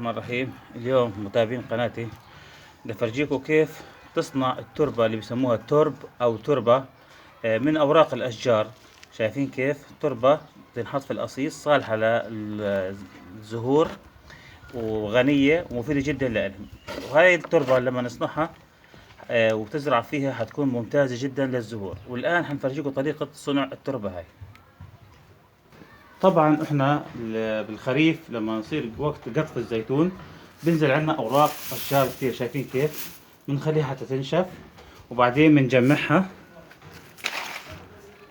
الرحمن الرحيم. اليوم متابعين قناتي بدي افرجيكم كيف تصنع التربة اللي بسموها الترب او تربة من اوراق الاشجار. شايفين كيف تربة تنحط في القصيص، صالحة للزهور وغنية ومفيدة جدا للهم. وهاي التربة لما نصنعها وتزرع فيها حتكون ممتازة جدا للزهور. والان حنفرجيكم طريقة صنع التربة هاي. طبعا احنا بالخريف لما نصير وقت قطف الزيتون بنزل عنا اوراق اشجار كثير، شايفين كيف بنخليها حتى تنشف، وبعدين بنجمعها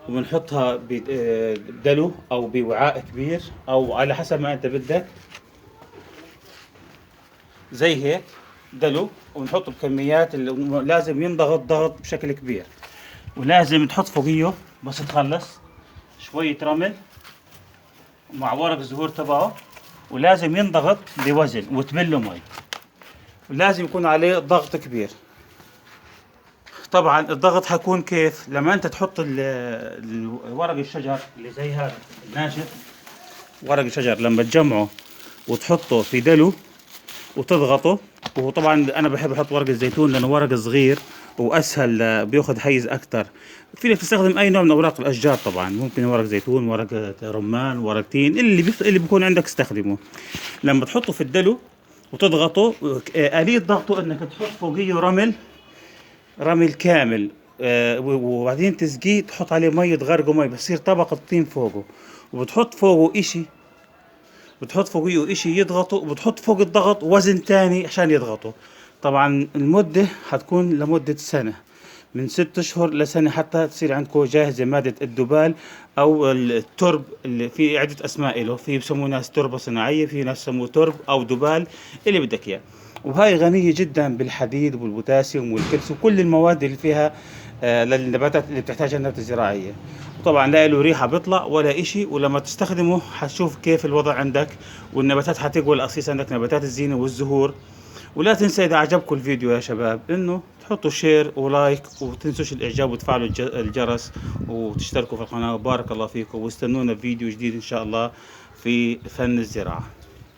وبنحطها بدلو او بوعاء كبير او على حسب ما انت بدك، زي هيك دلو، ونحطه بكميات اللي لازم ينضغط ضغط بشكل كبير، ولازم تحط فوقيه بس تخلص شوية رمل مع ورق الزهور تبعه، ولازم ينضغط بوزن وتبله مي، ولازم يكون عليه ضغط كبير. طبعا الضغط حيكون كيف لما انت تحط ورق الشجر اللي زي هذا الناشف، ورق الشجر لما تجمعه وتحطه في دلو وتضغطه. وطبعا انا بحب احط ورق الزيتون لانه ورق صغير واسهل، بياخذ حيز اكثر. فيك تستخدم اي نوع من اوراق الاشجار، طبعا ممكن ورق زيتون، ورق رمان، ورق تين، اللي بيكون عندك استخدمه. لما تحطه في الدلو وتضغطه، آلية ضغطه انك تحط فوقيه رمل كامل، وبعدين تسقيه، تحط عليه مي، تغرقه مي بصير طبقة طين فوقه، وبتحط فوقه اشي يضغطه، وبتحط فوق الضغط وزن تاني عشان يضغطه. طبعا المدة حتكون لمدة سنة، من 6 اشهر لسنة، حتى تصير عندكم جاهزة مادة الدبال او الترب، اللي في عدة اسماء له، في بسموه ناس تربة صناعية، في ناس يسموه ترب او دبال، اللي بدك اياه. وهاي غنية جدا بالحديد والبوتاسيوم والكلسيوم وكل المواد اللي فيها للنباتات اللي بتحتاجها النباتات الزراعية. طبعا لا له ريحة بيطلع ولا اشي، ولما تستخدمه حتشوف كيف الوضع عندك، والنباتات حتقوى القصيص عندك، نباتات الزينة والزهور. ولا تنسى اذا عجبكم الفيديو يا شباب انه تحطوا شير ولايك، وتنسوش الاعجاب وتفعلوا الجرس وتشتركوا في القناة. بارك الله فيكم، واستنونا في فيديو جديد ان شاء الله في فن الزراعة.